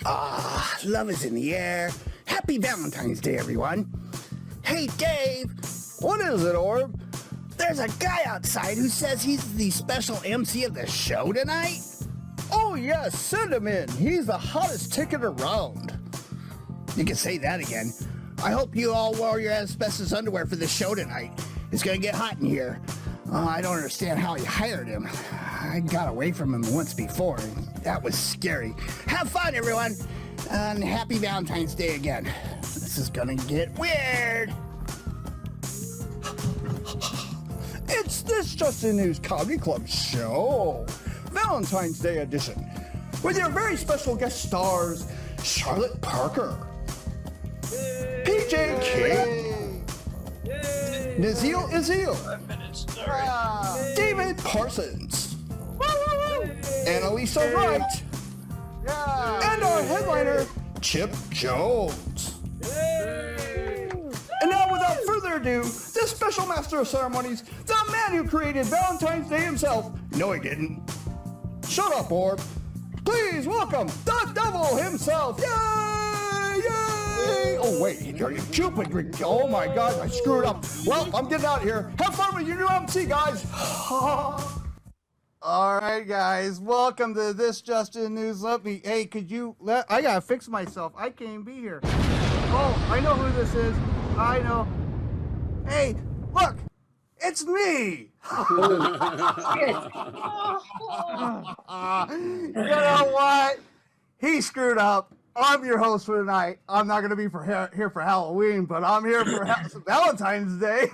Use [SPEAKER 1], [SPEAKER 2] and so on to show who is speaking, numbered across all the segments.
[SPEAKER 1] Love is in the air. Happy Valentine's Day, everyone. Hey, Dave.
[SPEAKER 2] What is it, Orb?
[SPEAKER 1] There's a guy outside who says he's the special MC of the show tonight.
[SPEAKER 2] Oh, yes, send him in. He's the hottest ticket around.
[SPEAKER 1] You can say that again. I hope you all wore your asbestos underwear for the show tonight. It's going to get hot in here. I don't understand how he hired him. I got away from him once before. That was scary. Have fun, everyone. And happy Valentine's Day again. This is going to get weird.
[SPEAKER 2] It's This Just In News Comedy Club show, Valentine's Day edition, with your very special guest stars, Charlotte Parker, PJ King, Nesil Izil, David Parsons, Anneliese Wright, and our headliner, Chipp Jones. And now, without further ado, the special master of ceremonies, the man who created Valentine's Day himself. No, he didn't. Shut up, Orb. Please welcome the devil himself. Yay! Yay! Oh, wait, you're Cupid. Oh, my God, I screwed up. Well, I'm getting out of here. Have fun with your new MC, guys. All right, guys, welcome to This Just In News. Hey, I gotta fix myself. I can't even be here. Oh, I know who this is. I know. Hey, look, it's me. You know what? He screwed up. I'm your host for tonight. I'm not going to be here for Halloween, but I'm here for Valentine's Day.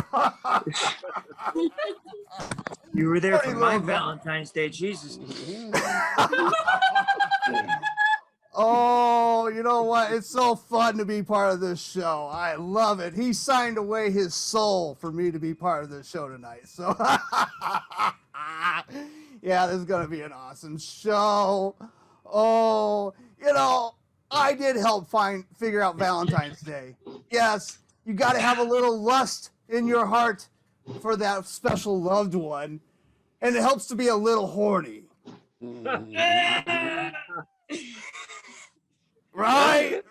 [SPEAKER 3] You were there for my Valentine's Day, Jesus.
[SPEAKER 2] Oh, you know what? It's so fun to be part of this show. I love it. He signed away his soul for me to be part of this show tonight. So, yeah, this is going to be an awesome show. Oh, you know, I did help figure out Valentine's Day. Yes, you got to have a little lust in your heart for that special loved one. And it helps to be a little horny. Right.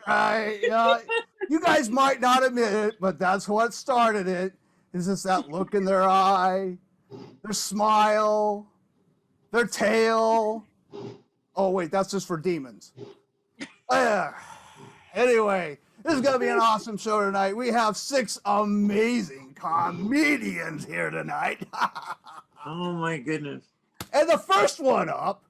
[SPEAKER 2] You guys might not admit it, but that's what started it. It's just that look in their eye, their smile, their tail. Oh, wait, that's just for demons. Anyway, this is going to be an awesome show tonight. We have 6 amazing comedians here tonight.
[SPEAKER 3] Oh, my goodness.
[SPEAKER 2] And the first one up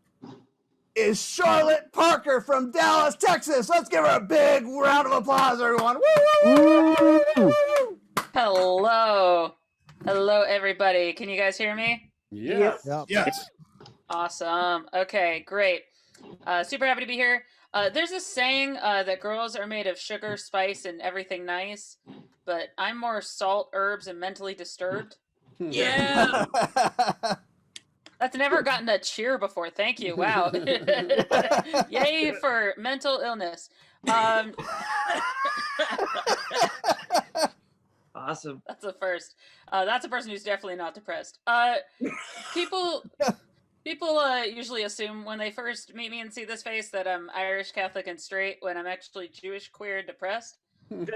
[SPEAKER 2] is Charlotte Parker from Dallas, Texas. Let's give her a big round of applause, everyone. Woo, woo, woo, woo, woo.
[SPEAKER 4] Hello, everybody. Can you guys hear me?
[SPEAKER 5] Yes.
[SPEAKER 2] Yep. Yes.
[SPEAKER 4] Awesome. Okay, great. Super happy to be here. There's a saying that girls are made of sugar, spice, and everything nice, but I'm more salt, herbs, and mentally disturbed. Yeah. That's never gotten a cheer before. Thank you. Wow. Yay for mental illness.
[SPEAKER 3] Awesome.
[SPEAKER 4] That's a first. That's a person who's definitely not depressed. People usually assume when they first meet me and see this face that I'm Irish, Catholic, and straight, when I'm actually Jewish, queer, and depressed. Which,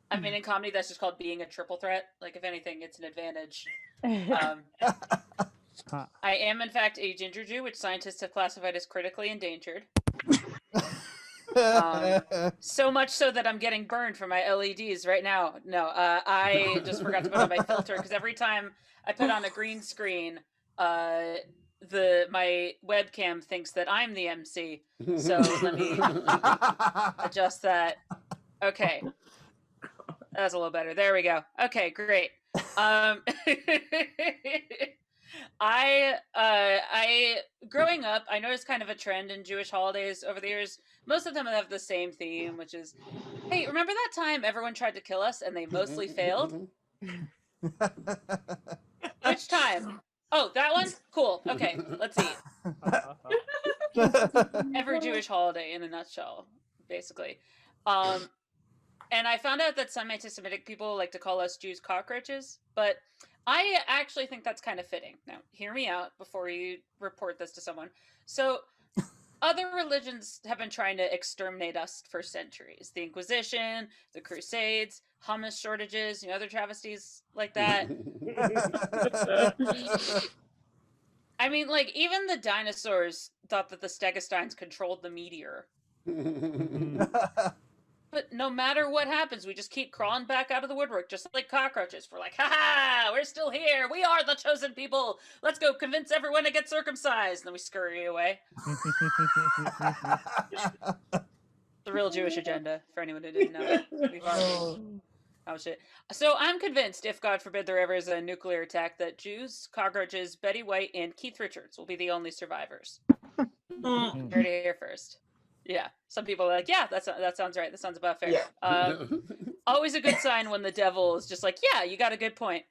[SPEAKER 4] I mean, in comedy, that's just called being a triple threat. Like, if anything, it's an advantage. I am, in fact, a ginger Jew, which scientists have classified as critically endangered. So much so that I'm getting burned from my LEDs right now. No, I just forgot to put on my filter, because every time I put on a green screen, my webcam thinks that I'm the MC. So let me adjust that. Okay. That's a little better. There we go. Okay, great. I growing up, I noticed kind of a trend in Jewish holidays over the years. Most of them have the same theme, which is, hey, remember that time everyone tried to kill us and they mostly failed? Which time? Oh, that one? Cool. Okay, let's see. Every Jewish holiday in a nutshell, basically. And I found out that some anti-Semitic people like to call us Jews cockroaches, but I actually think that's kind of fitting. Now, hear me out before you report this to someone. So, other religions have been trying to exterminate us for centuries. The Inquisition, the Crusades, hummus shortages, other travesties like that. I mean, like, even the dinosaurs thought that the Stegostines controlled the meteor. But no matter what happens, we just keep crawling back out of the woodwork, just like cockroaches. We're like, ha, we're still here. We are the chosen people. Let's go convince everyone to get circumcised. And then we scurry away. The real Jewish agenda, for anyone who didn't know. Oh, shit. So I'm convinced, if God forbid there ever is a nuclear attack, that Jews, cockroaches, Betty White, and Keith Richards will be the only survivors. Heard it here first. Yeah, some people are like, yeah, that sounds right. That sounds about fair.
[SPEAKER 5] Yeah.
[SPEAKER 4] Always a good sign when the devil is just like, yeah, you got a good point.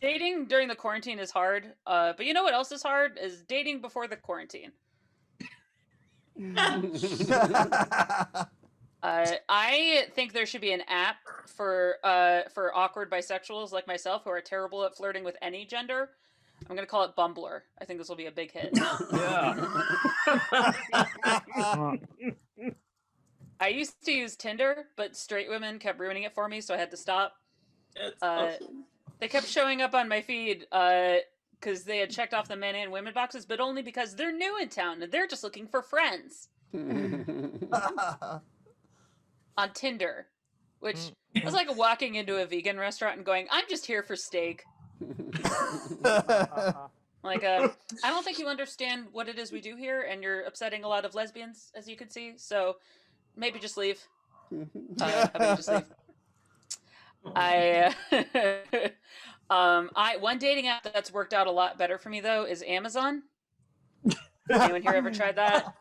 [SPEAKER 4] Dating during the quarantine is hard, but you know what else is hard? Is dating before the quarantine. I think there should be an app for awkward bisexuals like myself who are terrible at flirting with any gender. I'm gonna call it Bumbler. I think this will be a big hit.
[SPEAKER 3] Yeah.
[SPEAKER 4] I used to use Tinder, but straight women kept ruining it for me, so I had to stop.
[SPEAKER 3] That's awesome.
[SPEAKER 4] They kept showing up on my feed because they had checked off the men and women boxes, but only because they're new in town and they're just looking for friends. On Tinder, which was like walking into a vegan restaurant and going, I'm just here for steak. Like, I don't think you understand what it is we do here, and you're upsetting a lot of lesbians, as you can see, so maybe just leave. How about you just leave? One dating app that's worked out a lot better for me, though, is Amazon. Anyone here ever tried that?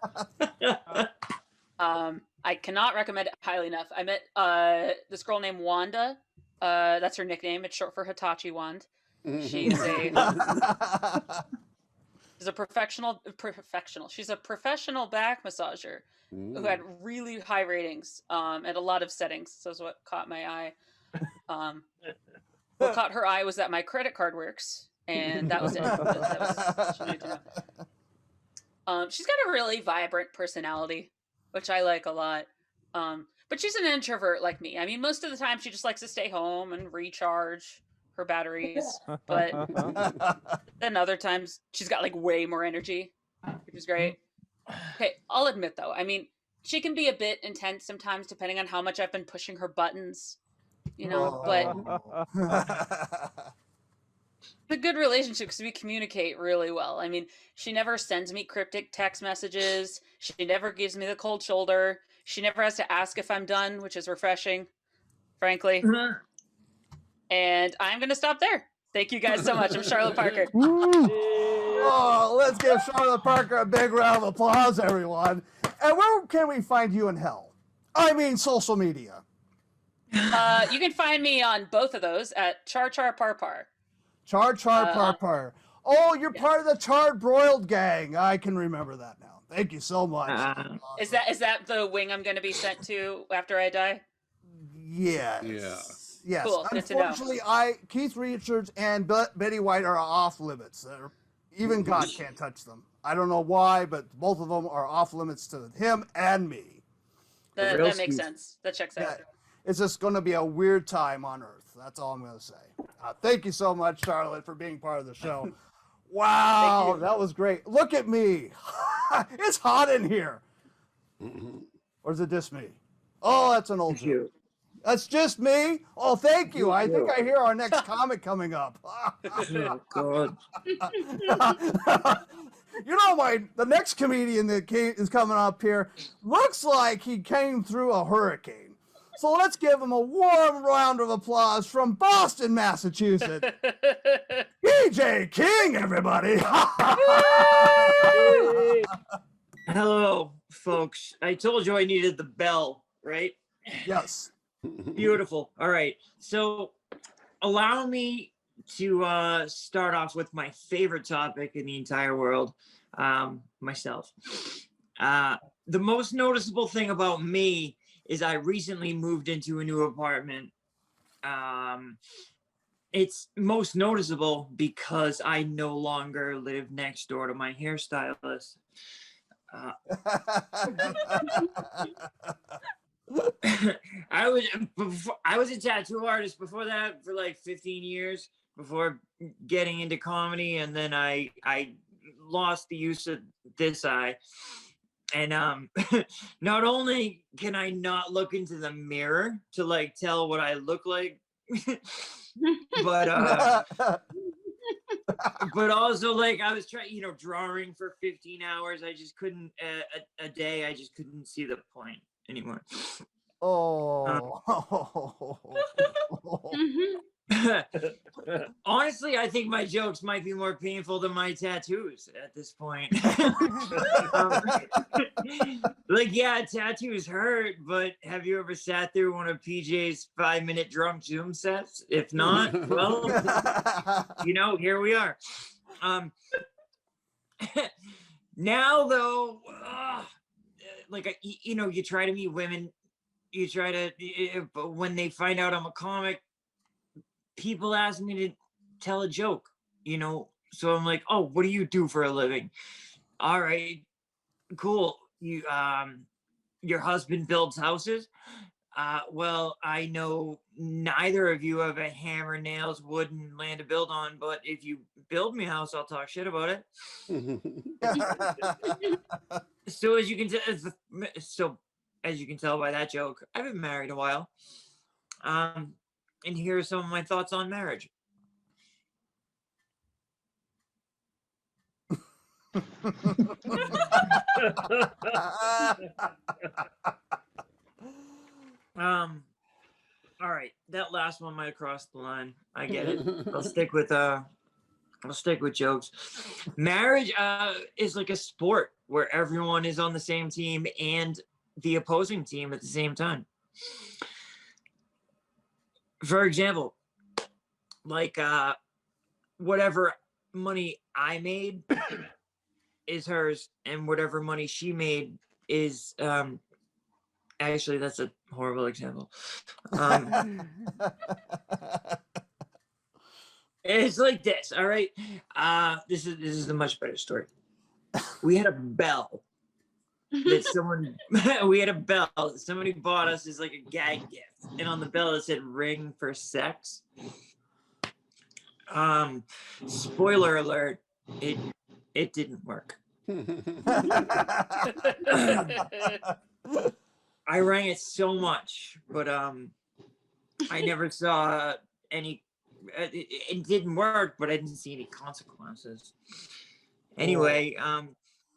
[SPEAKER 4] I cannot recommend it highly enough. I met this girl named Wanda. That's her nickname. It's short for Hitachi Wand. She's a professional. She's a professional back massager who had really high ratings and a lot of settings. So that's what caught my eye. What caught her eye was that my credit card works, and that was it. That was she needed to know. She's got a really vibrant personality, which I like a lot. But she's an introvert like me. I mean, most of the time she just likes to stay home and recharge her batteries. But then other times she's got like way more energy, which is great. Okay, I'll admit though, I mean, she can be a bit intense sometimes depending on how much I've been pushing her buttons, but it's a good relationship because we communicate really well. I mean, she never sends me cryptic text messages. She never gives me the cold shoulder. She never has to ask if I'm done, which is refreshing, frankly. And I'm going to stop there. Thank you guys so much. I'm Charlotte Parker.
[SPEAKER 2] Oh, let's give Charlotte Parker a big round of applause, everyone. And where can we find you in hell? I mean, social media.
[SPEAKER 4] You can find me on both of those at Char Par Par.
[SPEAKER 2] Char Par Par. Oh, you're part of the Charred Broiled gang. I can remember that now. Thank you so much. Awesome.
[SPEAKER 4] Is that the wing I'm going to be sent to after I die?
[SPEAKER 2] Yes.
[SPEAKER 5] Yeah.
[SPEAKER 2] Yes.
[SPEAKER 4] Cool. Good to know.
[SPEAKER 2] Unfortunately, Keith Richards and Betty White are off limits. Even God can't touch them. I don't know why, but both of them are off limits to him and me.
[SPEAKER 4] That makes sense. That checks out.
[SPEAKER 2] Yeah. It's just going to be a weird time on Earth. That's all I'm going to say. Thank you so much, Charlotte, for being part of the show. Wow, that was great. Look at me. It's hot in here. Or is it just me? Oh, that's an old joke. That's just me? Oh, thank you. I think I hear our next comic coming up.
[SPEAKER 3] Oh, God.
[SPEAKER 2] The next comedian that is coming up here looks like he came through a hurricane. So let's give him a warm round of applause from Boston, Massachusetts. PJ King, everybody.
[SPEAKER 3] Hello, folks. I told you I needed the bell, right?
[SPEAKER 2] Yes.
[SPEAKER 3] Beautiful. All right. So allow me to start off with my favorite topic in the entire world, myself. The most noticeable thing about me is I recently moved into a new apartment. it's most noticeable because I no longer live next door to my hairstylist. I was a tattoo artist before that for like 15 years before getting into comedy, and then I lost the use of this eye. And not only can I not look into the mirror to like tell what I look like, but but also like I was trying, drawing for 15 hours. I just couldn't a day. I just couldn't see the point anymore.
[SPEAKER 2] Oh.
[SPEAKER 3] Honestly, I think my jokes might be more painful than my tattoos at this point. Like, yeah, tattoos hurt, but have you ever sat through one of PJ's 5-minute drunk Zoom sets? If not, well, here we are. Now, though, like, you try to meet women, but when they find out I'm a comic, people ask me to tell a joke, so I'm like, oh, what do you do for a living? All right, cool. Your husband builds houses? Well, I know neither of you have a hammer, nails, wood, and land to build on, but if you build me a house, I'll talk shit about it. So as you can tell by that joke, I've been married a while. And here are some of my thoughts on marriage. All right, that last one might have crossed the line. I get it. I'll stick with jokes. Marriage is like a sport where everyone is on the same team and the opposing team at the same time. For example, like whatever money I made is hers, and whatever money she made is actually, that's a horrible example. It's like this, all right? This is a much better story. We had a bell that somebody bought us as like a gag gift, and on the bell it said "ring for sex." Spoiler alert, it didn't work. I rang it so much, but I never saw any. It didn't work, but I didn't see any consequences. Anyway, I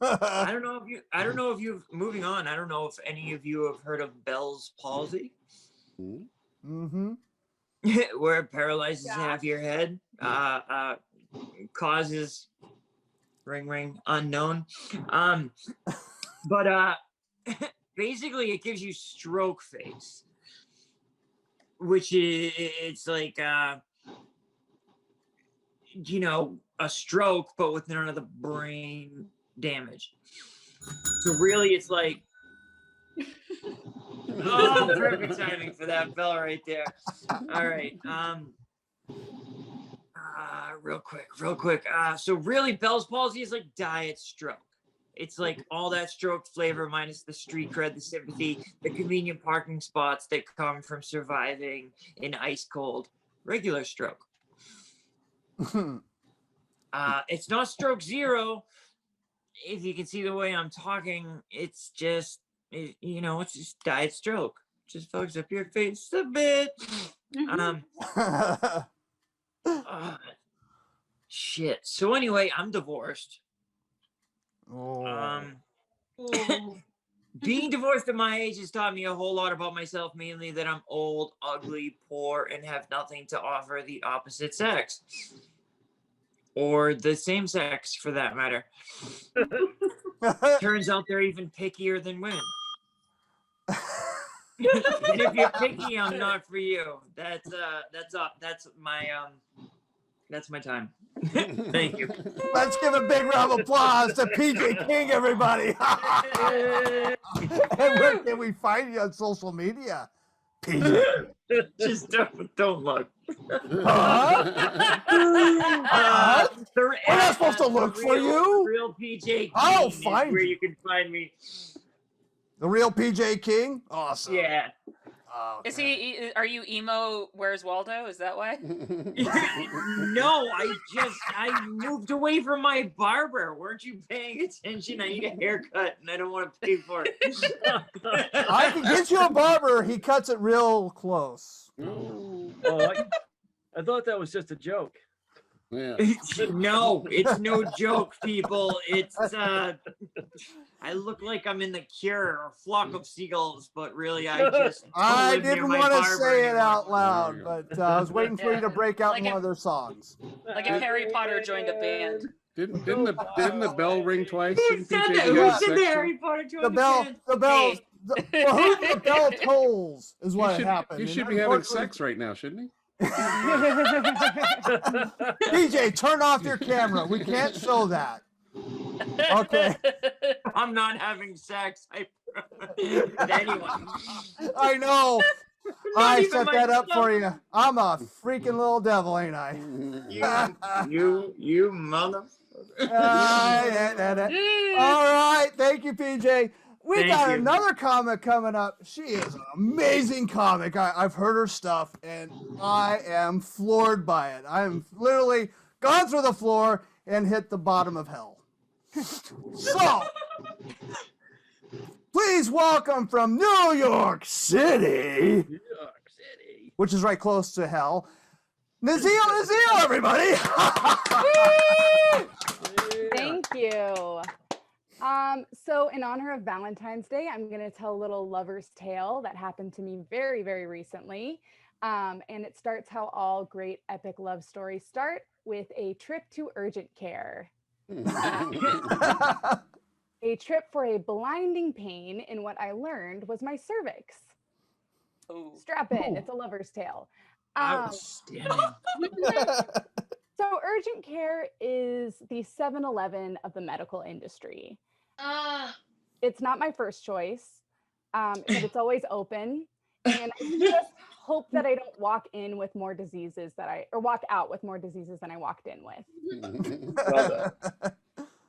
[SPEAKER 3] don't know if you've moving on. I don't know if any of you have heard of Bell's palsy.
[SPEAKER 2] Mm-hmm.
[SPEAKER 3] Where it paralyzes half your head, causes ring unknown. But basically it gives you stroke face, which it's like a stroke, but with none of the brain damage. So really it's like, oh, perfect timing for that bell right there. All right. Real quick. So really Bell's palsy is like diet stroke. It's like all that stroke flavor minus the street cred, the sympathy, the convenient parking spots that come from surviving an ice cold regular stroke. It's not stroke zero. If you can see the way I'm talking, it's just, it's just diet stroke. Just fucks up your face a bit. Shit. So anyway, I'm divorced. Being divorced at my age has taught me a whole lot about myself, mainly that I'm old, ugly, poor, and have nothing to offer the opposite sex. Or the same sex, for that matter. Turns out they're even pickier than women. And if you're picky, I'm not for you. That's my time. Thank you.
[SPEAKER 2] Let's give a big round of applause to PJ King, everybody. And where can we find you on social media, PJ?
[SPEAKER 3] Just don't look.
[SPEAKER 2] We're not supposed to look for you.
[SPEAKER 3] Real PJ King
[SPEAKER 2] I'll
[SPEAKER 3] is
[SPEAKER 2] find
[SPEAKER 3] where
[SPEAKER 2] you.
[SPEAKER 3] you can find me.
[SPEAKER 2] The real PJ King? Awesome.
[SPEAKER 3] Yeah.
[SPEAKER 2] Oh,
[SPEAKER 4] Is
[SPEAKER 2] okay.
[SPEAKER 4] he? Are you emo? Where's Waldo? Is that why?
[SPEAKER 3] No, I moved away from my barber. Weren't you paying attention? I need a haircut and I don't want to pay for it.
[SPEAKER 2] I can get you a barber. He cuts it real close.
[SPEAKER 5] I thought that was just a joke.
[SPEAKER 6] Yeah.
[SPEAKER 3] No, it's no joke, people. It's I look like I'm in The Cure or Flock of Seagulls, but really I just
[SPEAKER 2] I
[SPEAKER 3] live near
[SPEAKER 2] didn't
[SPEAKER 3] my
[SPEAKER 2] want to
[SPEAKER 3] barber
[SPEAKER 2] say it
[SPEAKER 3] anymore.
[SPEAKER 2] out loud, but I was waiting for you to break out
[SPEAKER 4] Like
[SPEAKER 2] in one
[SPEAKER 4] if-
[SPEAKER 2] of their songs.
[SPEAKER 4] Like if Harry Potter joined a band.
[SPEAKER 6] Didn't the bell ring twice?
[SPEAKER 3] Who
[SPEAKER 6] Shouldn't
[SPEAKER 3] said
[SPEAKER 6] PJ
[SPEAKER 3] that?
[SPEAKER 6] be
[SPEAKER 3] Who
[SPEAKER 6] having
[SPEAKER 3] said
[SPEAKER 6] sex
[SPEAKER 3] the
[SPEAKER 6] too?
[SPEAKER 3] Harry Potter to
[SPEAKER 2] The bell,
[SPEAKER 4] Hey.
[SPEAKER 2] well, who the bell tolls is what happened.
[SPEAKER 6] He
[SPEAKER 2] And
[SPEAKER 6] should be having
[SPEAKER 2] unfortunately-
[SPEAKER 6] sex right now, shouldn't he?
[SPEAKER 2] PJ, turn off your camera. We can't show that. Okay.
[SPEAKER 3] I'm not having sex. With anyone.
[SPEAKER 2] I know.
[SPEAKER 3] Not
[SPEAKER 2] I
[SPEAKER 3] even
[SPEAKER 2] set that up
[SPEAKER 3] myself.
[SPEAKER 2] for you. I'm a freaking little devil, ain't I?
[SPEAKER 3] You mother.
[SPEAKER 2] All right. Thank you, PJ. We
[SPEAKER 3] Thank
[SPEAKER 2] got
[SPEAKER 3] you.
[SPEAKER 2] another comic coming up. She is an amazing comic. I've heard her stuff, and I am floored by it. I'm literally gone through the floor and hit the bottom of hell. So, please welcome from New York City, which is right close to hell, Nesil Izil, everybody.
[SPEAKER 7] Thank you. So in honor of Valentine's Day, I'm going to tell a little lover's tale that happened to me very, very recently. And it starts how all great epic love stories start, with a trip to urgent care. A trip for a blinding pain in what I learned was my cervix.
[SPEAKER 4] Ooh.
[SPEAKER 7] Strap in, it's a lover's tale.
[SPEAKER 3] Outstanding.
[SPEAKER 7] So urgent care is the 7-Eleven of the medical industry. It's not my first choice, but it's always open. And I just hope that I don't walk in with more diseases or walk out with more diseases than I walked in with.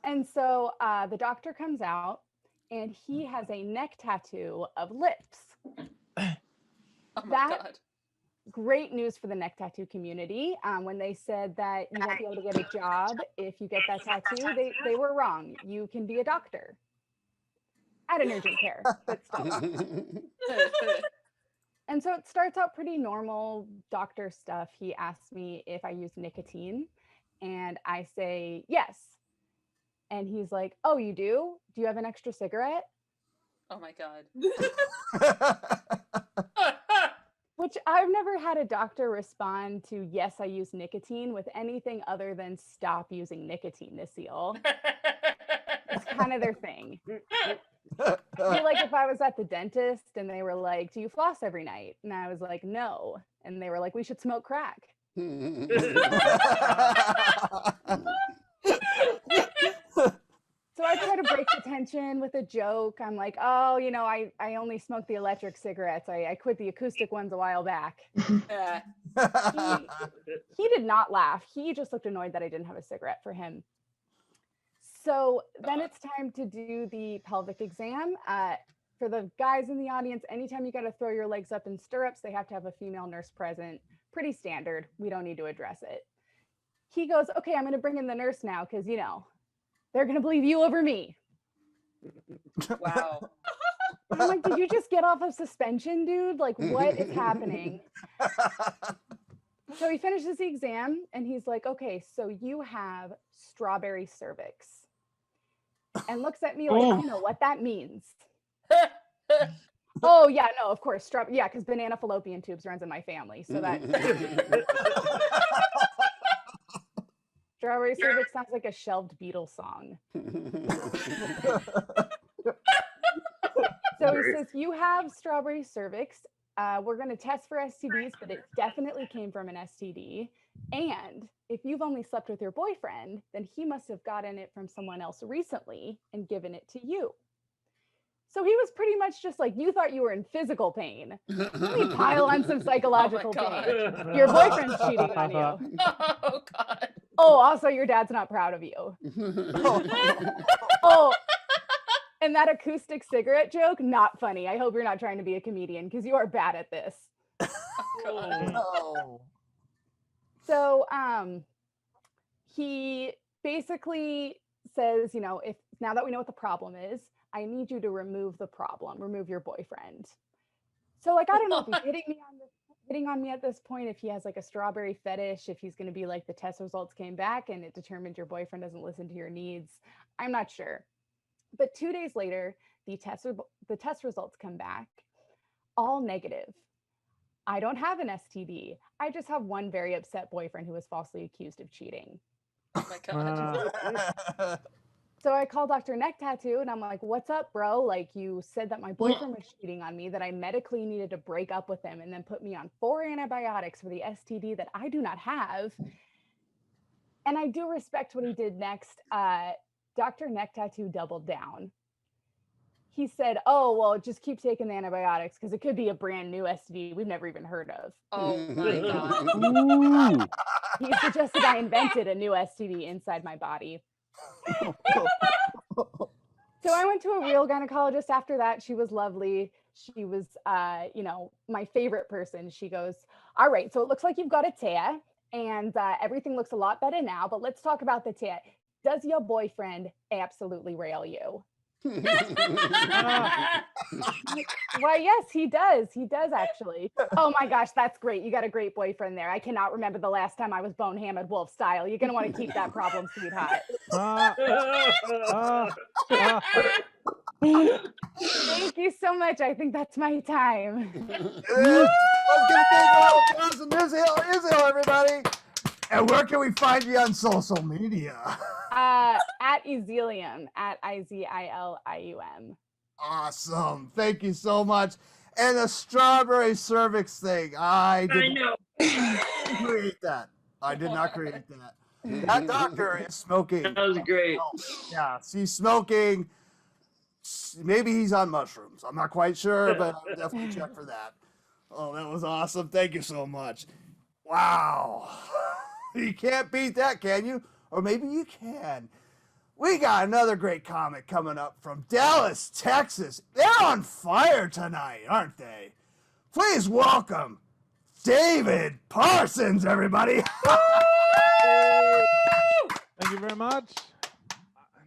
[SPEAKER 7] And so the doctor comes out and he has a neck tattoo of lips.
[SPEAKER 4] Oh my
[SPEAKER 7] That-
[SPEAKER 4] God.
[SPEAKER 7] Great news for the neck tattoo community. When they said that you won't be able to get a job if you get that tattoo, they were wrong. You can be a doctor at an urgent care, but still. And so it starts out pretty normal doctor stuff. He asks me if I use nicotine, and I say yes. And he's like, "Oh, you do? Do you have an extra cigarette?"
[SPEAKER 4] Oh my God.
[SPEAKER 7] Which I've never had a doctor respond to, "Yes, I use nicotine," with anything other than "Stop using nicotine, Nesil." It's kind of their thing. I feel like if I was at the dentist and they were like, "Do you floss every night?" And I was like, "No." And they were like, "We should smoke crack." So I try to break the tension with a joke. I'm like, "Oh, I only smoke the electric cigarettes. I quit the acoustic ones a while back." He did not laugh. He just looked annoyed that I didn't have a cigarette for him. So then it's time to do the pelvic exam. For the guys in the audience, anytime you got to throw your legs up in stirrups, they have to have a female nurse present. Pretty standard. We don't need to address it. He goes, "Okay, I'm going to bring in the nurse now because, they're going to believe you over me."
[SPEAKER 4] Wow.
[SPEAKER 7] And I'm like, "Did you just get off of suspension, dude? Like, what is happening?" So he finishes the exam and he's like, "Okay, so you have strawberry cervix." And looks at me like, "You know what that means?" Oh, yeah, no, of course. Yeah, because banana fallopian tubes runs in my family. So that strawberry cervix sounds like a shelved Beatles song. So he says, "You have strawberry cervix. We're going to test for STDs, but it definitely came from an STD. And if you've only slept with your boyfriend, then he must have gotten it from someone else recently and given it to you." So he was pretty much just like, you thought you were in physical pain. Let me pile on some psychological pain. Your boyfriend's cheating on you.
[SPEAKER 4] Oh God.
[SPEAKER 7] Oh, also your dad's not proud of you. Oh, and that acoustic cigarette joke, not funny. I hope you're not trying to be a comedian because you are bad at this.
[SPEAKER 5] Oh.
[SPEAKER 7] So he basically says, you know, if now that we know what the problem is, I need you to remove the problem, remove your boyfriend. So like, I don't know if he's hitting on me at this point, if he has like a strawberry fetish, if he's going to be like, the test results came back and it determined your boyfriend doesn't listen to your needs. I'm not sure. But 2 days later, the test results come back, all negative. I don't have an STD. I just have one very upset boyfriend who was falsely accused of cheating.
[SPEAKER 4] Oh my God.
[SPEAKER 7] So I call Dr. Neck Tattoo and I'm like, what's up, bro? Like, you said that my boyfriend was cheating on me, that I medically needed to break up with him and then put me on 4 antibiotics for the STD that I do not have. And I do respect what he did next. Dr. Neck Tattoo doubled down. He said, oh, well, just keep taking the antibiotics because it could be a brand new STD we've never even heard of.
[SPEAKER 4] Oh my God.
[SPEAKER 7] He suggested I invented a new STD inside my body. So I went to a real gynecologist after that. She was lovely. She was, you know, my favorite person. She goes, all right, so it looks like you've got a tear and everything looks a lot better now, but let's talk about the tear. Does your boyfriend absolutely rail you? Why, yes, he does. He does, actually. Oh my gosh, that's great. You got a great boyfriend there. I cannot remember the last time I was bone hammered wolf style. You're going to want to keep that problem, sweetheart. Thank you so much. I think that's my time.
[SPEAKER 2] Let's give a big round of applause to Nesil, everybody. And where can we find you on social media?
[SPEAKER 7] At Izilium, at IZILIUM.
[SPEAKER 2] Awesome. Thank you so much. And the strawberry cervix thing. I did not create that. I did not create that. That doctor is smoking.
[SPEAKER 3] That was great.
[SPEAKER 2] Yeah, he's smoking. Maybe he's on mushrooms. I'm not quite sure, but I would definitely check for that. Oh, that was awesome. Thank you so much. Wow. You can't beat that, can you? Or maybe you can. We got another great comic coming up from Dallas, Texas. They're on fire tonight, aren't they? Please welcome David Parsons, everybody.
[SPEAKER 8] Thank you very much.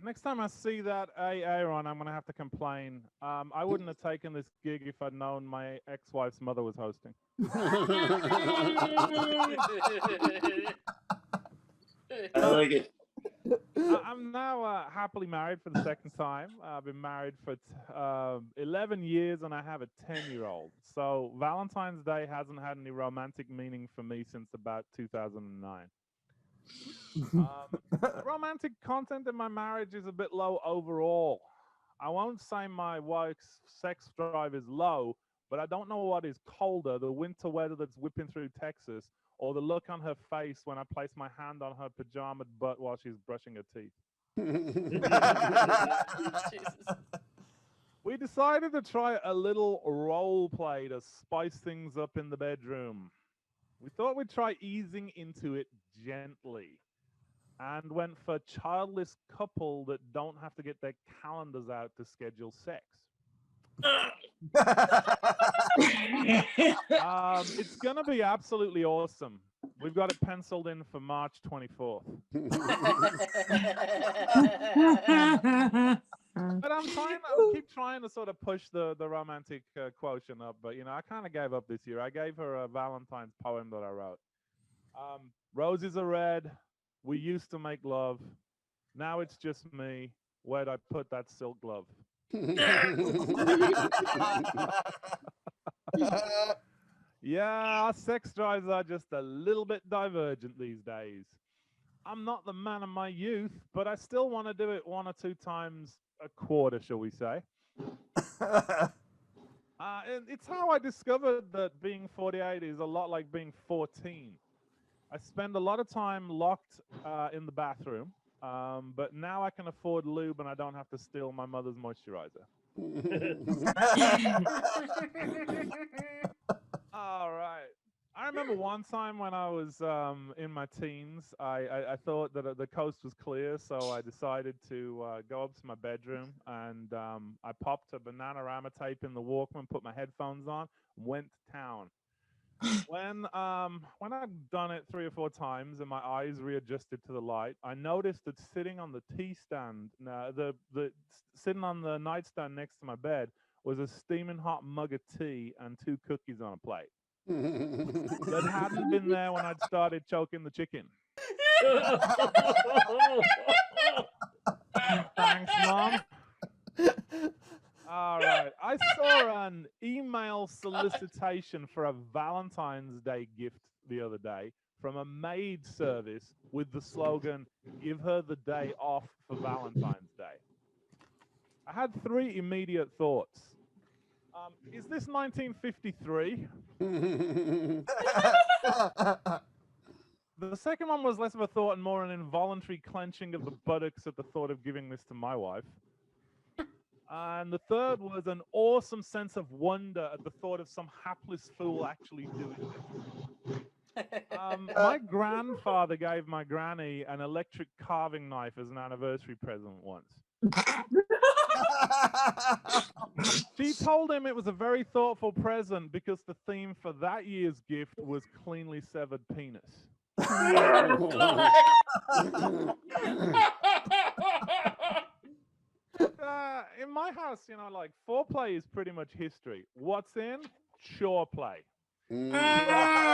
[SPEAKER 8] Next time I see that AA run, I'm going to have to complain. I wouldn't have taken this gig if I'd known my ex-wife's mother was hosting.
[SPEAKER 3] I like it.
[SPEAKER 8] I'm now happily married for the second time. I've been married for 11 years and I have a 10-year-old. So Valentine's Day hasn't had any romantic meaning for me since about 2009. Romantic content in my marriage is a bit low overall. I won't say my wife's sex drive is low, but I don't know what is colder, the winter weather that's whipping through Texas, or the look on her face when I place my hand on her pajama butt while she's brushing her teeth. We decided to try a little role play to spice things up in the bedroom. We thought we'd try easing into it gently and went for childless couple that don't have to get their calendars out to schedule sex. It's gonna be absolutely awesome. We've got it penciled in for March 24th. But I keep trying to sort of push the romantic quotient up, but you know, I kind of gave up this year. I gave her a Valentine's poem that I wrote. Roses are red. We used to make love. Now it's just me. Where'd I put that silk glove? Yeah, our sex drives are just a little bit divergent these days. I'm not the man of my youth, but I still want to do it 1 or 2 times a quarter, shall we say. And it's how I discovered that being 48 is a lot like being 14. I spend a lot of time locked in the bathroom, but now I can afford lube and I don't have to steal my mother's moisturizer. All right. I remember one time when I was in my teens, I thought that the coast was clear, so I decided to go up to my bedroom and I popped a Bananarama tape in the Walkman, put my headphones on, went to town. When I'd done it 3 or 4 times and my eyes readjusted to the light, I noticed that sitting on the tea stand, sitting on the nightstand next to my bed, was a steaming hot mug of tea and 2 cookies on a plate that hadn't been there when I'd started choking the chicken. Thanks, Mom. All right. I saw an email solicitation for a Valentine's Day gift the other day from a maid service with the slogan, "Give her the day off for Valentine's Day." I had 3 immediate thoughts. Is this 1953? The second one was less of a thought and more an involuntary clenching of the buttocks at the thought of giving this to my wife. And the third was an awesome sense of wonder at the thought of some hapless fool actually doing this. My grandfather gave my granny an electric carving knife as an anniversary present once. She told him it was a very thoughtful present because the theme for that year's gift was cleanly severed penis. In my house, like foreplay is pretty much history. What's in? Chore play. My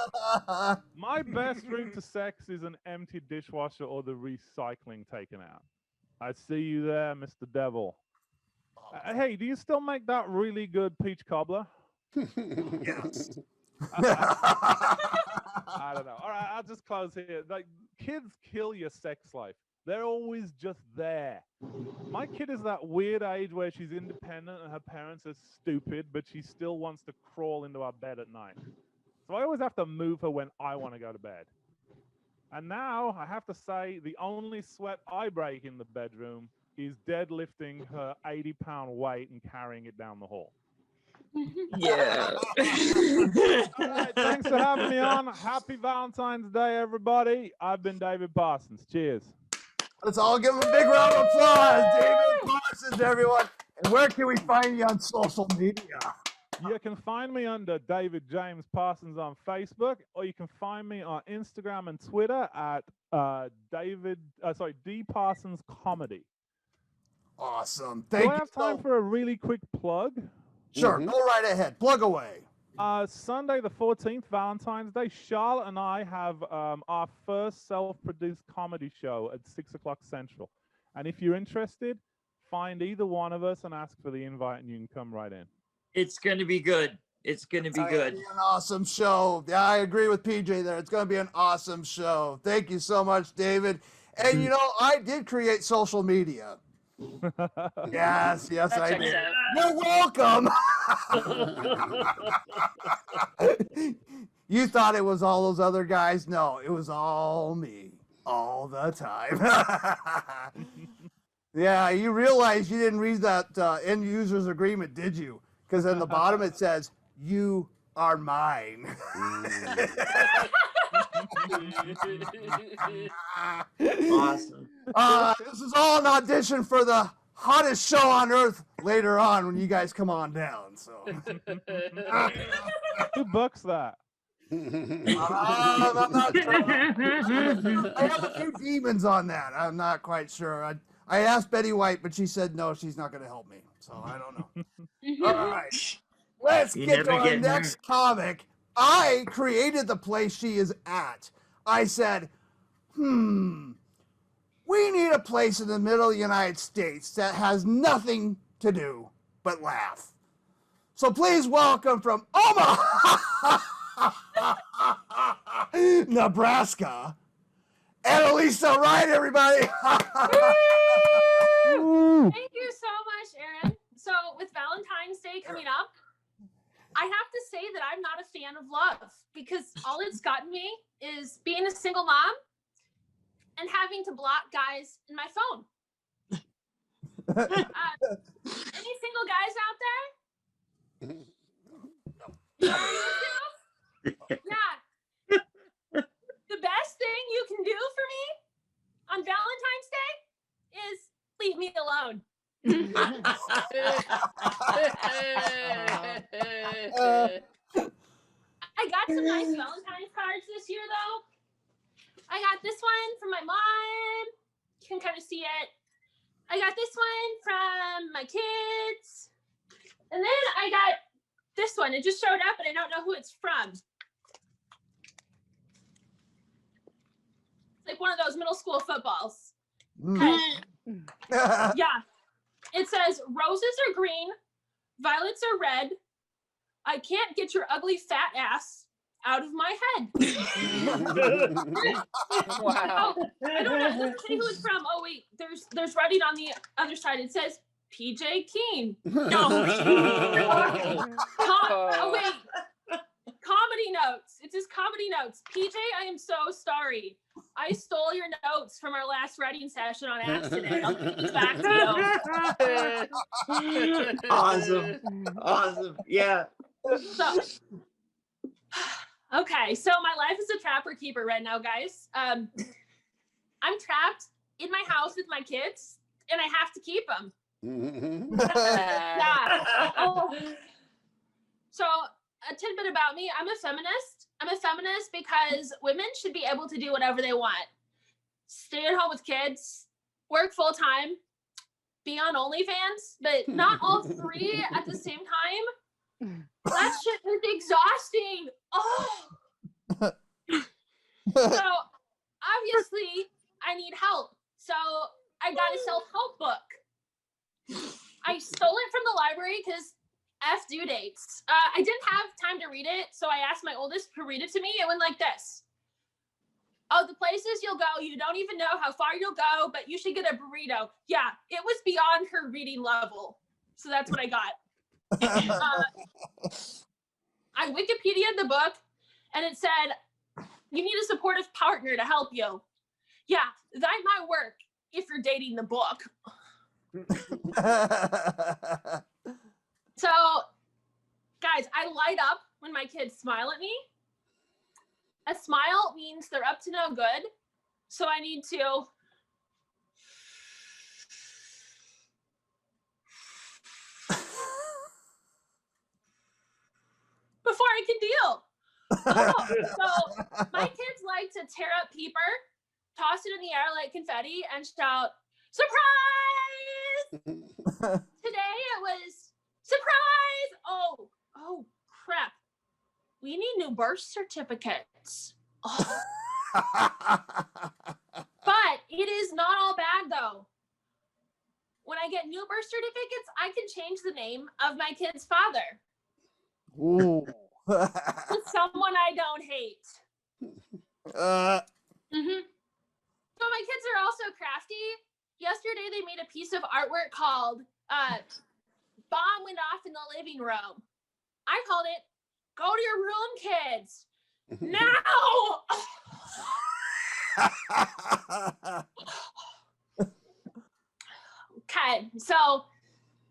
[SPEAKER 8] best route to sex is an empty dishwasher or the recycling taken out. I see you there, Mr. Devil. Hey, do you still make that really good peach cobbler?
[SPEAKER 1] Yes.
[SPEAKER 8] I don't know. All right, I'll just close here. Like, kids kill your sex life. They're always just there. My kid is that weird age where she's independent and her parents are stupid, but she still wants to crawl into our bed at night. So I always have to move her when I want to go to bed. And now I have to say the only sweat I break in the bedroom is deadlifting her 80-pound weight and carrying it down the hall.
[SPEAKER 3] Yeah.
[SPEAKER 8] All right, thanks for having me on. Happy Valentine's Day, everybody. I've been David Parsons. Cheers.
[SPEAKER 2] Let's all give him a big round of applause. David Parsons, everyone. And where can we find you on social media?
[SPEAKER 8] You can find me under David James Parsons on Facebook, or you can find me on Instagram and Twitter at D Parsons Comedy.
[SPEAKER 2] Awesome.
[SPEAKER 8] Do I have time for a really quick plug?
[SPEAKER 2] Sure, go right ahead. Plug away.
[SPEAKER 8] Sunday the 14th, Valentine's Day, Charlotte and I have our first self-produced comedy show at 6 o'clock Central. And if you're interested, find either one of us and ask for the invite and you can come right in.
[SPEAKER 3] It's going to be good. It's going to be good.
[SPEAKER 2] It's an awesome show. Yeah, I agree with PJ there. It's going to be an awesome show. Thank you so much, David. And, I did create social media. Yes, I did. You're welcome. You thought it was all those other guys? No, it was all me all the time. Yeah, you realize you didn't read that end user's agreement, did you? Because in the bottom it says, "You are mine."
[SPEAKER 3] Awesome.
[SPEAKER 2] This is all an audition for the hottest show on earth later on when you guys come on down. So,
[SPEAKER 8] who books that?
[SPEAKER 2] I'm not sure. I have a few demons on that. I'm not quite sure. I asked Betty White, but she said no, she's not going to help me. So I don't know. All right, let's get to our next comic. I created the place she is at. I said, we need a place in the middle of the United States that has nothing to do but laugh. So please welcome from Omaha, Nebraska, Anneliese Wright, everybody.
[SPEAKER 5] Thank you so much, Aaron. So with Valentine's Day coming up, I have to say that I'm not a fan of love because all it's gotten me is being a single mom and having to block guys in my phone. It's any single guys out there? You know what you do? Yeah. The best thing you can do for me on Valentine's Day is leave me alone. I got some nice Valentine's cards this year, though. I got this one from my mom. You can kind of see it. I got this one from my kids. And then I got this one. It just showed up, and I don't know who it's from. It's like one of those middle school footballs. Okay. Yeah. It says, roses are green, violets are red. I can't get your ugly fat ass out of my head.
[SPEAKER 4] Wow.
[SPEAKER 5] Oh, I don't know. It doesn't say who it's from. Oh wait, there's writing on the other side. It says PJ Keen. No. Oh wait. Comedy notes. It says comedy notes. PJ, I am so sorry. I stole your notes from our last writing session on accident. I'll give these back to you.
[SPEAKER 3] Awesome. Yeah.
[SPEAKER 5] So, okay, so my life is a trapper keeper right now, guys. I'm trapped in my house with my kids, and I have to keep them. Yeah. Oh. So, a tidbit about me: I'm a feminist. I'm a feminist because women should be able to do whatever they want. Stay at home with kids, work full time, be on OnlyFans, but not all three at the same time. That shit is exhausting. Oh. So obviously I need help. So I got a self-help book. I stole it from the library because F due dates. I didn't have time to read it, so I asked my oldest to read it to me. It went like this. Oh, the places you'll go, you don't even know how far you'll go, but you should get a burrito. Yeah, it was beyond her reading level. So that's what I got. I Wikipedia'd the book, and it said, you need a supportive partner to help you. Yeah, that might work if you're dating the book. So, guys, I light up when my kids smile at me. A smile means they're up to no good. So I need to before I can deal. Oh, so my kids like to tear up Peeper, toss it in the air like confetti, and shout, surprise! Today it was surprise! Oh, crap. We need new birth certificates. Oh. But it is not all bad, though. When I get new birth certificates, I can change the name of my kid's father.
[SPEAKER 2] Ooh.
[SPEAKER 5] With someone I don't hate. So my kids are also crafty. Yesterday they made a piece of artwork called Bomb Went Off in the Living Room. I called it Go to Your Room, Kids. Now! Okay, so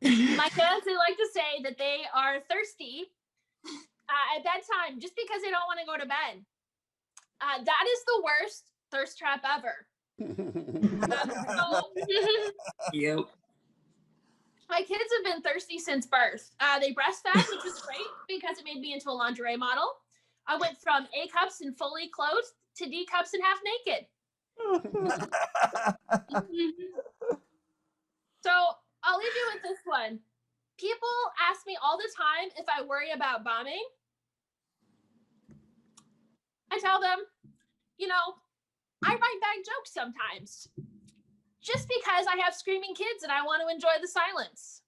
[SPEAKER 5] my kids, they like to say that they are thirsty at bedtime just because they don't want to go to bed. That is the worst thirst trap ever.
[SPEAKER 3] Yep.
[SPEAKER 5] My kids have been thirsty since birth. They breastfed, which was great because it made me into a lingerie model. I went from A cups and fully clothed to D cups and half naked. So I'll leave you with this one. People ask me all the time if I worry about bombing. I tell them, you know, I write bad jokes sometimes. Just because I have screaming kids and I want to enjoy the silence.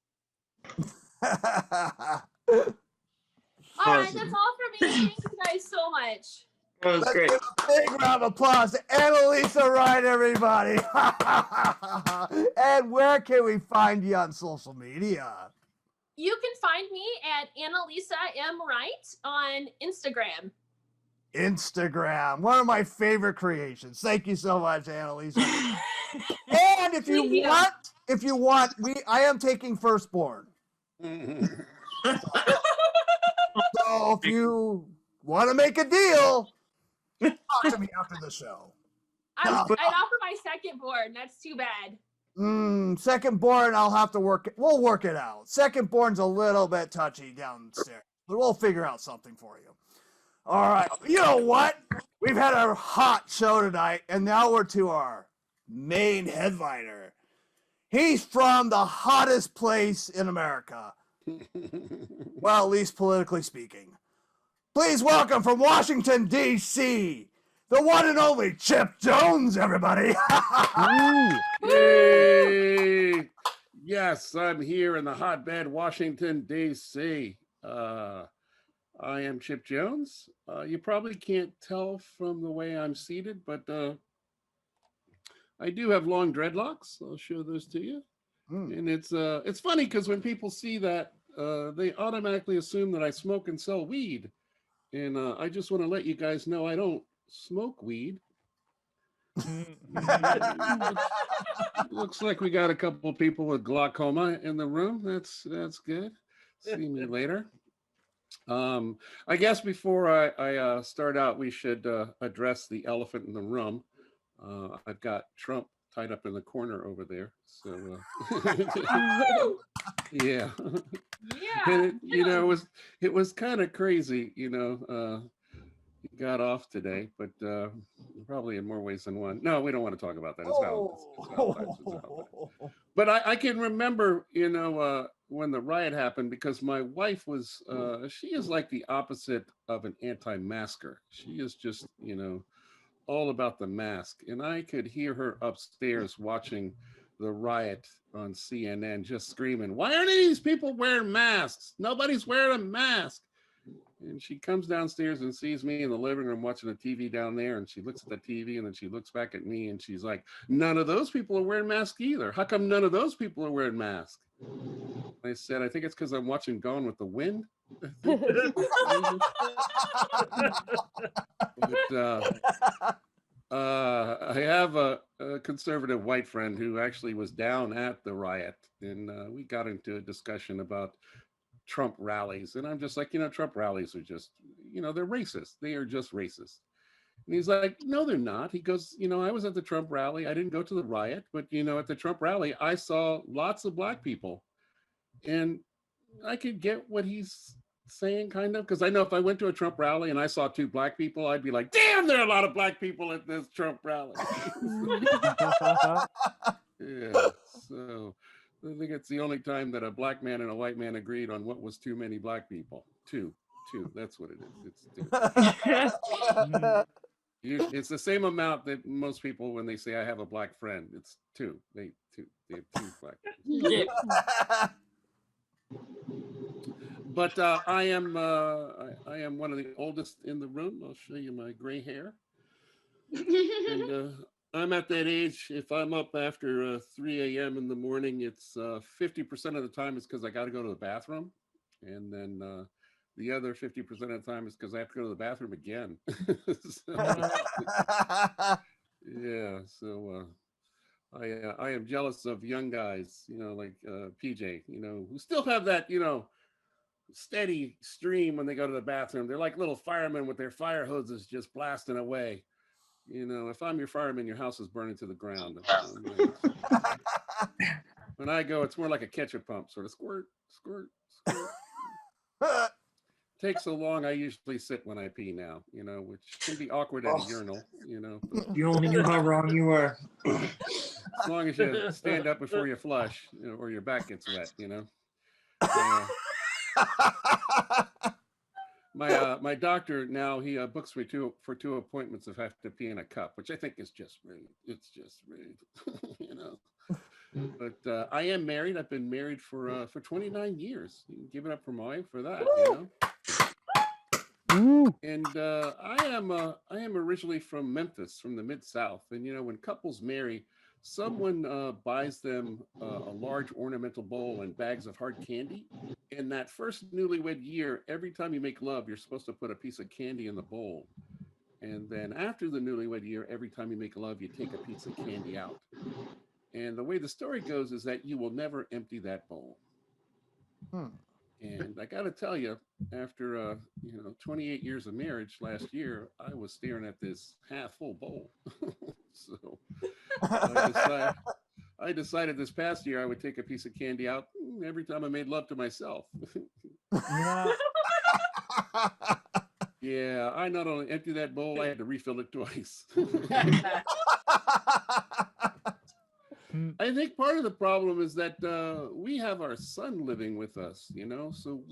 [SPEAKER 5] All right, that's all for me. Thank you guys so much.
[SPEAKER 3] That was
[SPEAKER 2] Let's
[SPEAKER 3] great.
[SPEAKER 2] give a big round of applause to Anneliese Wright, everybody. And where can we find you on social media?
[SPEAKER 5] You can find me at Anneliese M. Wright on Instagram.
[SPEAKER 2] Instagram, one of my favorite creations. Thank you so much, Anneliese. And if you want, I am taking firstborn. So if you want to make a deal, talk to me after the show.
[SPEAKER 5] I'd offer my second board. That's too bad.
[SPEAKER 2] Second born, I'll have to work it. We'll work it out. Second born's a little bit touchy downstairs, but we'll figure out something for you. All right. You know what? We've had a hot show tonight, and now we're to our main headliner. He's from the hottest place in America. Well, at least politically speaking. Please welcome from Washington, D.C., the one and only Chipp Jones, everybody.
[SPEAKER 6] Yay! Yes, I'm here in the hotbed, Washington, D.C. I am Chipp Jones. You probably can't tell from the way I'm seated, but I do have long dreadlocks. I'll show those to you. And it's funny because when people see that, they automatically assume that I smoke and sell weed. And I just want to let you guys know I don't smoke weed. Looks like we got a couple of people with glaucoma in the room. That's good. See me later. I guess before I start out, we should address the elephant in the room. I've got Trump tied up in the corner over there. So yeah. And it was kind of crazy, he got off today, but probably in more ways than one. No, we don't want to talk about that. It's Valentine's. But I can remember, when the riot happened, because my wife was, she is like the opposite of an anti-masker. She is just, all about the mask. And I could hear her upstairs watching the riot on CNN, just screaming, "Why aren't these people wearing masks? Nobody's wearing a mask." And she comes downstairs and sees me in the living room watching the TV down there. And she looks at the TV and then she looks back at me and she's like, "None of those people are wearing masks either. How come none of those people are wearing masks?" I said, "I think it's because I'm watching Gone with the Wind." I have a conservative white friend who actually was down at the riot, and we got into a discussion about Trump rallies. And I'm just like, Trump rallies are just, they're racist. They are just racist. And he's like, "No, they're not." He goes, "I was at the Trump rally. I didn't go to the riot, but, at the Trump rally, I saw lots of black people." And I could get what he's saying, kind of, because I know if I went to a Trump rally and I saw 2 black people, I'd be like, "Damn, there are a lot of black people at this Trump rally." Yeah, so I think it's the only time that a black man and a white man agreed on what was too many black people. Two, that's what it is. It's 2. It's the same amount that most people, when they say I have a black friend, it's 2. They have 2 black people. But I am one of the oldest in the room. I'll show you my gray hair. And I'm at that age, if I'm up after 3 a.m. in the morning, it's 50% of the time it's because I got to go to the bathroom. And then the other 50% of the time is because I have to go to the bathroom again. So I am jealous of young guys, like PJ, who still have that, steady stream when they go to the bathroom. They're like little firemen with their fire hoses just blasting away. If I'm your fireman, your house is burning to the ground. When I go, it's more like a ketchup pump, sort of squirt, squirt, squirt. Takes so long, I usually sit when I pee now, which can be awkward at a urinal,
[SPEAKER 3] You only knew how wrong you were.
[SPEAKER 6] As long as you stand up before you flush, or your back gets wet, My doctor now, he books me for 2 appointments if I have to pee in a cup, which I think is just rude. It's just rude, But I am married. I've been married for 29 years. Give it up for my wife for that, And I am originally from Memphis, from the Mid-South. And when couples marry, someone buys them a large ornamental bowl and bags of hard candy. In that first newlywed year, every time you make love, you're supposed to put a piece of candy in the bowl. And then after the newlywed year, every time you make love, you take a piece of candy out. And the way the story goes is that you will never empty that bowl. And I got to tell you, after 28 years of marriage last year, I was staring at this half full bowl. So I decided this past year I would take a piece of candy out every time I made love to myself. Yeah, I not only emptied that bowl, I had to refill it twice. I think part of the problem is that we have our son living with us, so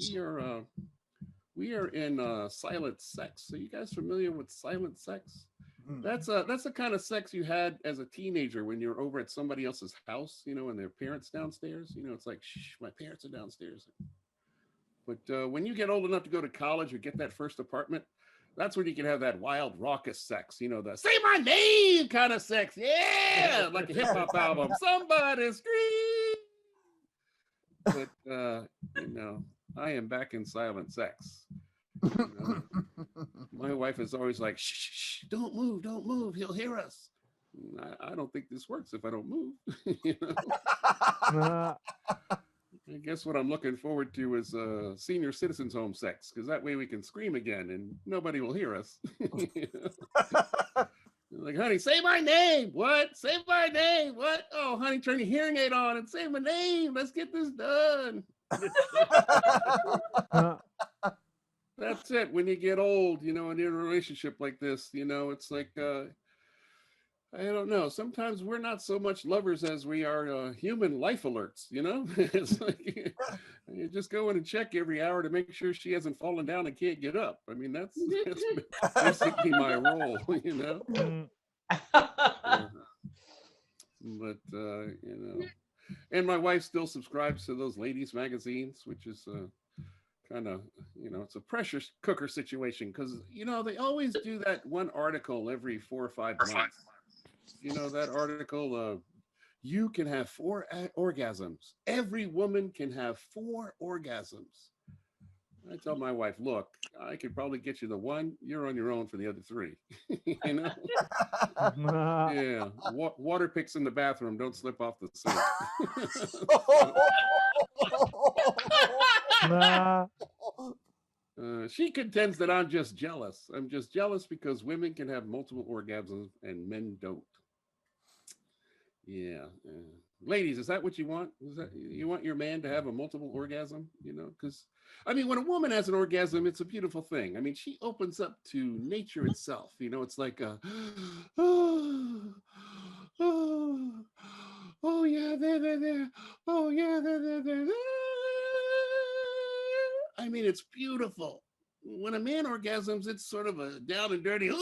[SPEAKER 6] we are in silent sex. So you guys familiar with silent sex? That's the kind of sex you had as a teenager when you're over at somebody else's house, and their parents downstairs. It's like, shh, my parents are downstairs. But when you get old enough to go to college or get that first apartment, that's when you can have that wild, raucous sex, the say my name kind of sex. Yeah, like a hip hop album. Somebody scream. But, I am back in silent sex. My wife is always like, shh, shh, shh, don't move. He'll hear us. I don't think this works if I don't move. I guess what I'm looking forward to is senior citizens home sex, because that way we can scream again and nobody will hear us. Like, honey, say my name. What? Say my name. What? Oh, honey, turn your hearing aid on and say my name. Let's get this done. That's it. When you get old, and you're in a relationship like this, it's like, I don't know. Sometimes we're not so much lovers as we are human life alerts, It's like you just go in and check every hour to make sure she hasn't fallen down and can't get up. I mean, that's basically my role, But, and my wife still subscribes to those ladies magazines, which is kind of, it's a pressure cooker situation because, they always do that one article every 4 or 5 months. That article, you can have 4 orgasms. Every woman can have 4 orgasms. I tell my wife, look, I could probably get you the 1. You're on your own for the other 3. Yeah. Water picks in the bathroom. Don't slip off the sink. She contends that I'm just jealous. I'm just jealous because women can have multiple orgasms and men don't. Yeah. Ladies, is that what you want? You want your man to have a multiple orgasm? Because, when a woman has an orgasm, it's a beautiful thing. She opens up to nature itself. It's like, oh, yeah, there. Oh, yeah, there. It's beautiful. When a man orgasms, it's sort of a down and dirty. It's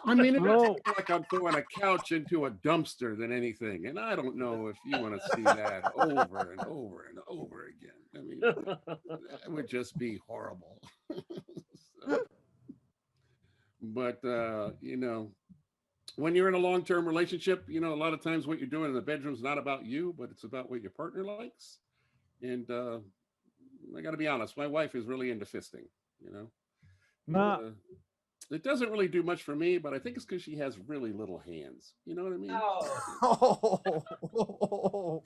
[SPEAKER 6] like I'm throwing a couch into a dumpster than anything. And I don't know if you want to see that over and over and over again. That would just be horrible. But, when you're in a long-term relationship, a lot of times what you're doing in the bedroom is not about you, but it's about what your partner likes. And, I got to be honest, my wife is really into fisting, it doesn't really do much for me, but I think it's because she has really little hands. You know what I mean?
[SPEAKER 9] Oh.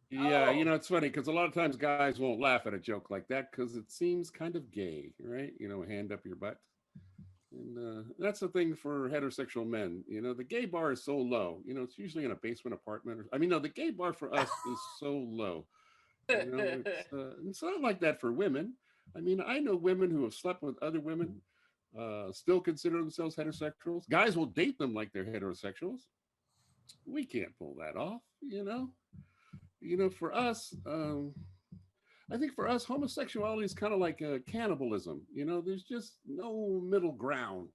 [SPEAKER 6] Yeah, it's funny because a lot of times guys won't laugh at a joke like that because it seems kind of gay, right? Hand up your butt. And that's the thing for heterosexual men. The gay bar is so low. It's usually in a basement apartment. The gay bar for us is so low. It's not like that for women. I know women who have slept with other women, still consider themselves heterosexuals. Guys will date them like they're heterosexuals. We can't pull that off, For us, I think for us, homosexuality is kind of like cannibalism. There's just no middle ground,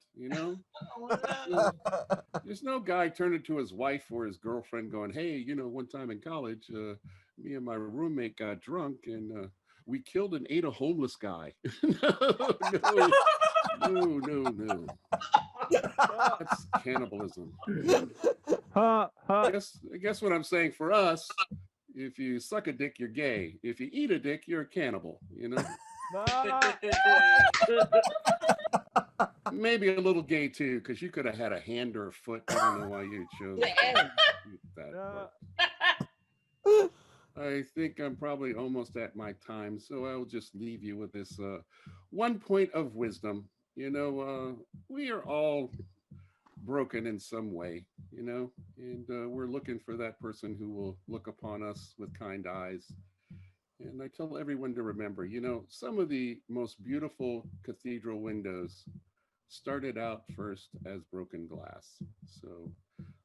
[SPEAKER 6] There's no guy turning to his wife or his girlfriend going, hey, one time in college, me and my roommate got drunk and we killed and ate a homeless guy. No. That's cannibalism. I guess what I'm saying for us, if you suck a dick, you're gay. If you eat a dick, you're a cannibal, Maybe a little gay too, because you could have had a hand or a foot. I don't know why you chose that part. I think I'm probably almost at my time, so I'll just leave you with this one point of wisdom. We are all broken in some way, and we're looking for that person who will look upon us with kind eyes. And I tell everyone to remember, some of the most beautiful cathedral windows started out first as broken glass. So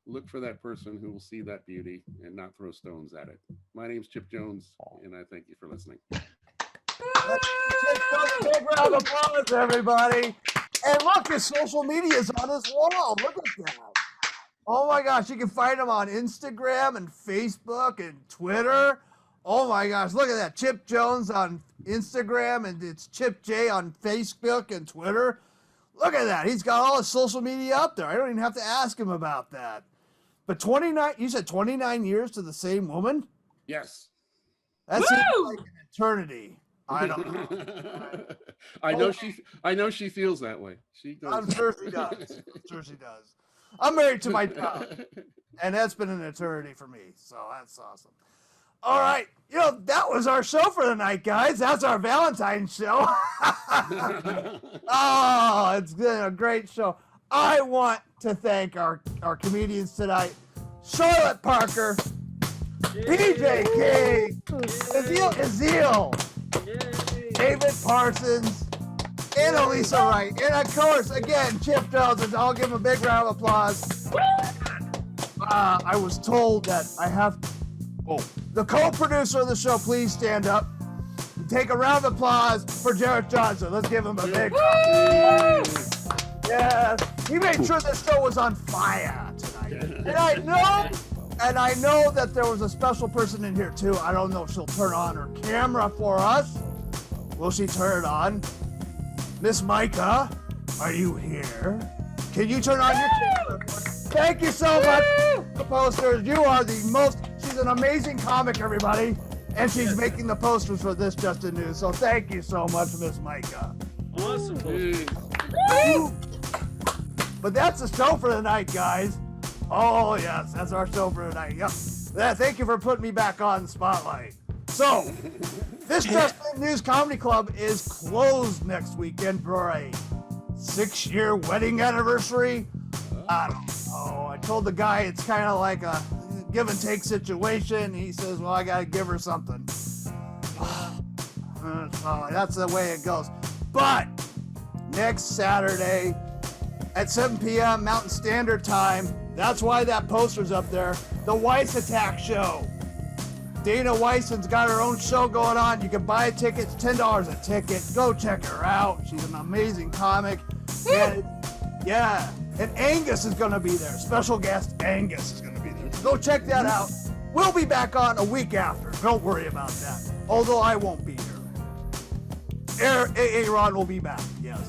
[SPEAKER 6] look for that person who will see that beauty and not throw stones at it. My name's Chipp Jones, and I thank you for listening.
[SPEAKER 2] Big round of applause, everybody. And look, his social media is on his wall. Look at that. Oh my gosh, you can find him on Instagram and Facebook and Twitter. Oh my gosh, look at that. Chipp Jones on Instagram, and it's Chipp J on Facebook and Twitter. Look at that. He's got all his social media up there. I don't even have to ask him about that. But 29, you said 29 years to the same woman?
[SPEAKER 6] Yes.
[SPEAKER 2] That seems like an eternity. I don't know.
[SPEAKER 6] I know she feels that way. She does.
[SPEAKER 2] I'm sure she does. I'm married to my dog, and that's been an eternity for me. So that's awesome. All right. That was our show for the night, guys. That's our Valentine's show. Oh, it's been a great show. I want to thank our comedians tonight. Charlotte Parker, PJ King, Nesil Izil, David Parsons, Anneliese Wright, and of course, again, Chipp Jones. And I'll give him a big round of applause. I was told that I have the co-producer of the show, please stand up and take a round of applause for Jareth Johnson. Let's give him a big round. Yes, he made sure the show was on fire tonight. And I know that there was a special person in here too. I don't know if she'll turn on her camera for us. Will she turn it on? Miss Meike, are you here? Can you turn on your camera? Thank you so much, the posters. You are the most. She's an amazing comic, everybody, and she's making the posters for this Just In News. So thank you so much, Miss Meike.
[SPEAKER 9] Awesome.
[SPEAKER 2] But that's the show for the night, guys. Oh yes, that's our show for tonight. Yep. Yeah, thank you for putting me back on the spotlight. So, this Just In News Comedy Club is closed next weekend for a 6-year wedding anniversary. I don't know. I told the guy it's kind of like a give and take situation. He says, well, I got to give her something. So that's the way it goes. But next Saturday at 7 p.m. Mountain Standard Time, that's why that poster's up there, the Weiss Attack Show. Dana Weisson's got her own show going on. You can buy a ticket. It's $10 a ticket. Go check her out. She's an amazing comic. And Angus is going to be there. Special guest Angus is going to be there. Go check that out. We'll be back on a week after. Don't worry about that. Although I won't be here. Aaron will be back. Yes.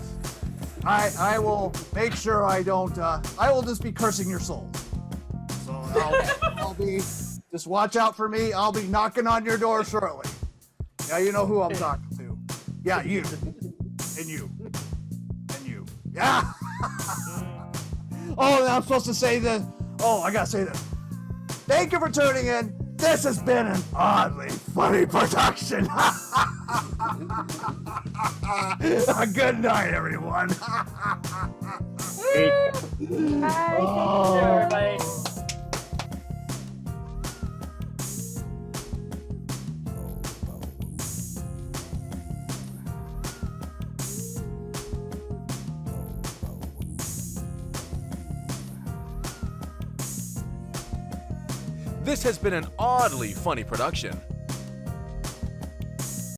[SPEAKER 2] I will make sure I don't. I will just be cursing your souls. So I'll be. Just watch out for me. I'll be knocking on your door shortly. Yeah, you know who I'm talking to. Yeah, you. And you. And you. Yeah. Oh, and I'm supposed to say this. Oh, I gotta say this. Thank you for tuning in. This has been an oddly funny production. Good night, everyone.
[SPEAKER 4] Bye. Thank you, everybody.
[SPEAKER 10] This has been an oddly funny production.